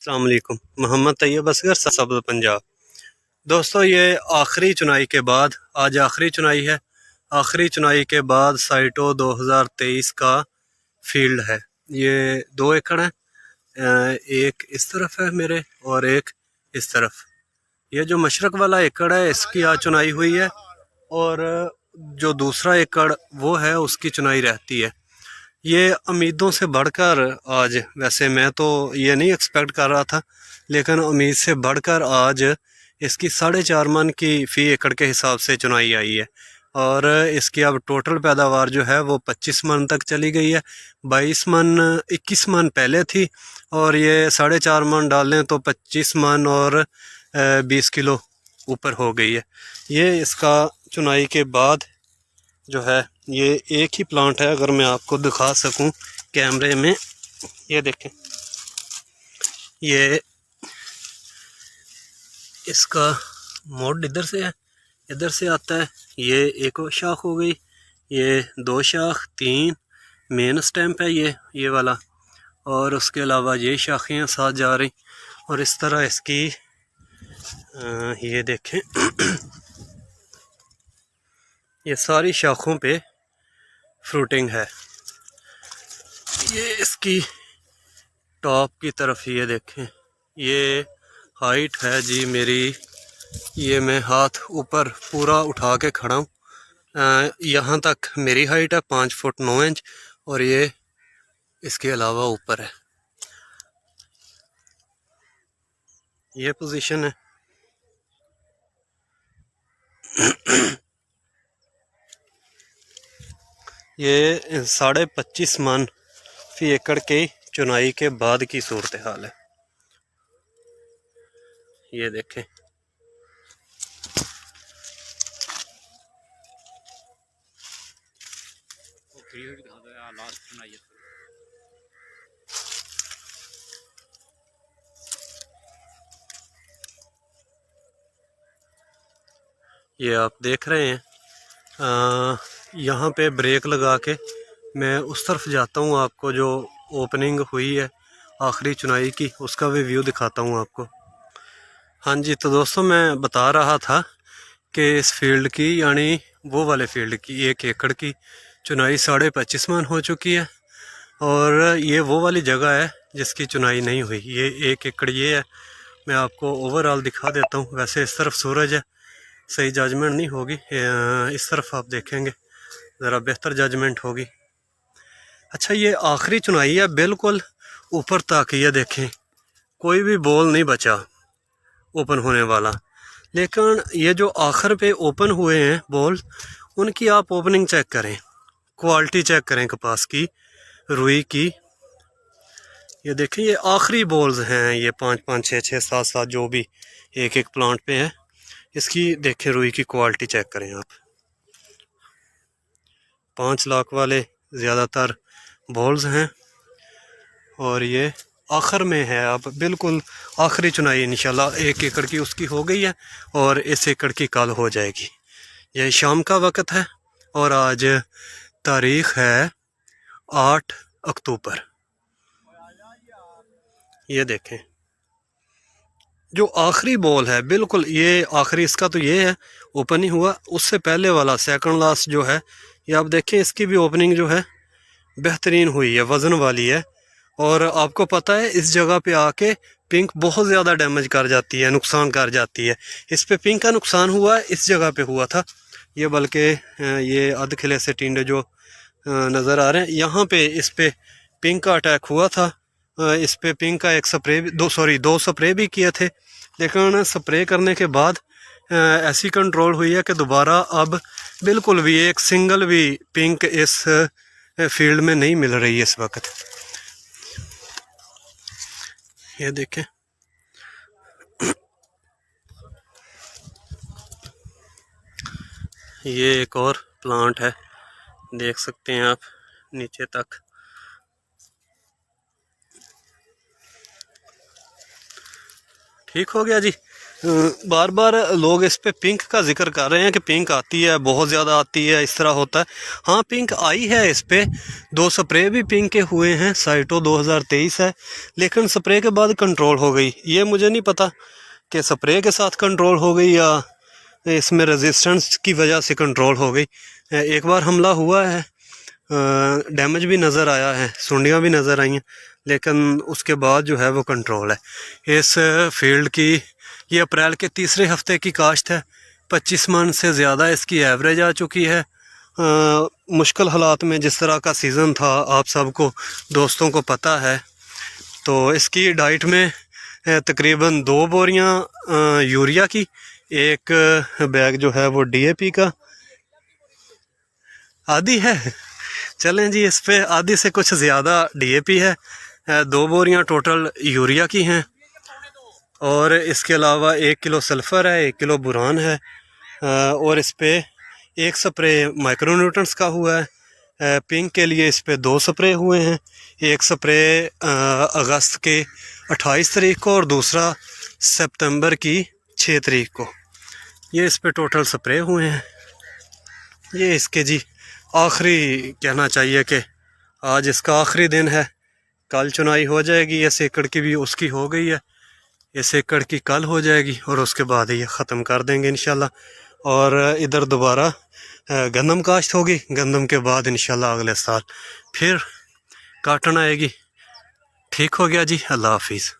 अस्सलाम वालेकुम। मोहम्मद तैयब असगर, सबज़ पंजाब। दोस्तों, ये आखिरी चुनाई के बाद आज आखिरी चुनाई है। आखिरी चुनाई के बाद साइटो 2023 का फील्ड है। ये 2 एकड़ है। एक इस तरफ है मेरे और एक इस तरफ। ये जो मशरक वाला एकड़ है इसकी आज चुनाई हुई है, और जो दूसरा एकड़ वो है उसकी चुनाई रहती है। ये उम्मीदों से बढ़कर आज, वैसे मैं तो ये नहीं एक्सपेक्ट कर रहा था, लेकिन उम्मीद से बढ़कर आज इसकी 4.5 मन की फ़ी एकड़ के हिसाब से चुनाई आई है। और इसकी अब टोटल पैदावार जो है वो 25 मन तक चली गई है। 22 मन 21 मन पहले थी, और ये 4.5 मन डालें तो 25 मन और 20 किलो ऊपर हो गई है। ये इसका चुनाई के बाद जो है, ये एक ही प्लांट है। अगर मैं आपको दिखा सकूं कैमरे में, ये देखें, ये इसका मोड इधर से है, इधर से आता है। ये एक और शाख हो गई, ये 2 शाख, 3 मेन स्टैम्प है ये वाला, और उसके अलावा ये शाखें साथ जा रही। और इस तरह इसकी ये देखें ये सारी शाखों पे फ्रूटिंग है। ये इसकी टॉप की तरफ ये देखें, ये हाइट है जी मेरी, ये मैं हाथ ऊपर पूरा उठा के खड़ा हूँ, यहाँ तक मेरी हाइट है 5 फुट 9 इंच, और ये इसके अलावा ऊपर है। ये पोजीशन है। ये 25.5 मन फी एकड़ के चुनाई के बाद की सूरत हाल है। ये देखें, ये आप देख रहे हैं। यहाँ पे ब्रेक लगा के मैं उस तरफ जाता हूँ, आपको जो ओपनिंग हुई है आखिरी चुनाई की उसका भी व्यू दिखाता हूँ आपको। हाँ जी, तो दोस्तों मैं बता रहा था कि इस फील्ड की, यानी वो वाले फील्ड की 1 एकड़ की चुनाई 25.5 मन हो चुकी है। और ये वो वाली जगह है जिसकी चुनाई नहीं हुई। ये 1 एकड़ ये है। मैं आपको ओवरऑल दिखा देता हूँ। वैसे इस तरफ सूरज है, सही जजमेंट नहीं होगी। इस तरफ आप देखेंगे ज़रा बेहतर जजमेंट होगी। अच्छा, ये आखिरी चुनाई है, बिल्कुल ऊपर तक ये देखें, कोई भी बॉल नहीं बचा ओपन होने वाला। लेकिन ये जो आखिर पे ओपन हुए हैं बॉल, उनकी आप ओपनिंग चेक करें, क्वालिटी चेक करें कपास की, रुई की। ये देखें, ये आखिरी बॉल्स हैं, ये 5 5 6 6 7 7 जो भी एक एक प्लांट पे है। इसकी देखें, रुई की क्वालिटी चेक करें आप। 5 लाख वाले ज़्यादातर बॉल्स हैं, और ये आखिर में है। अब बिल्कुल आखिरी चुनाई इंशाल्लाह 1 एकड़ की उसकी हो गई है, और इस एकड़ की कल हो जाएगी। यह शाम का वक़्त है, और आज तारीख़ है 8 अक्टूबर। ये देखें, जो आखिरी बॉल है बिल्कुल ये आखिरी, इसका तो ये है ओपन ही हुआ। उससे पहले वाला सेकंड लास्ट जो है, ये आप देखें, इसकी भी ओपनिंग जो है बेहतरीन हुई है, वज़न वाली है। और आपको पता है इस जगह पे आके पिंक बहुत ज़्यादा डैमेज कर जाती है, नुकसान कर जाती है। इस पे पिंक का नुकसान हुआ है, इस जगह पे हुआ था। ये बल्कि ये अध खिले से टिंडे जो नज़र आ रहे हैं, यहाँ पे इस पे पिंक का अटैक हुआ था। इस पे पिंक का एक स्प्रे भी, 2 स्प्रे भी किए थे, लेकिन स्प्रे करने के बाद ऐसी कंट्रोल हुई है कि दोबारा अब बिल्कुल भी एक सिंगल भी पिंक इस फील्ड में नहीं मिल रही है इस वक्त। ये देखें, ये एक और प्लांट है, देख सकते हैं आप नीचे तक। ठीक हो गया जी। बार बार लोग इस पे पिंक का जिक्र कर रहे हैं कि पिंक आती है, बहुत ज़्यादा आती है, इस तरह होता है। हाँ, पिंक आई है इस पे, 2 स्प्रे भी पिंक के हुए हैं। साइटो 2023 है, लेकिन स्प्रे के बाद कंट्रोल हो गई। ये मुझे नहीं पता कि स्प्रे के साथ कंट्रोल हो गई या इसमें रेजिस्टेंस की वजह से कंट्रोल हो गई। एक बार हमला हुआ है, डैमेज भी नज़र आया है, सुंडियाँ भी नज़र आई हैं, लेकिन उसके बाद जो है वो कंट्रोल है। इस फील्ड की ये अप्रैल के तीसरे हफ्ते की काश्त है। 25 मन से ज़्यादा इसकी एवरेज आ चुकी है। मुश्किल हालात में जिस तरह का सीज़न था, आप सबको दोस्तों को पता है। तो इसकी डाइट में तकरीबन 2 बोरियां यूरिया की, एक बैग जो है वो DAP का। आधी है, चलें जी, इस पे आधी से कुछ ज़्यादा DAP है। 2 बोरियां टोटल यूरिया की हैं, और इसके अलावा 1 किलो सल्फ़र है, 1 किलो बुरान है, और इस पे 1 स्प्रे माइक्रोन्यूट्रंस का हुआ है। पिंक के लिए इस पे 2 स्प्रे हुए हैं, एक स्प्रे अगस्त के 28 तारीख को और दूसरा सितंबर की 6 तारीख को। ये इस पे टोटल स्प्रे हुए हैं। ये इसके जी आखिरी कहना चाहिए कि आज इसका आखिरी दिन है। कल चुनाई हो जाएगी, इस एकड़ की भी उसकी हो गई है, इस एकड़ की कल हो जाएगी, और उसके बाद ये ख़त्म कर देंगे इंशाल्लाह। और इधर दोबारा गंदम काश्त होगी। गंदम के बाद इंशाल्लाह अगले साल फिर काटन आएगी। ठीक हो गया जी, अल्लाह हाफिज़।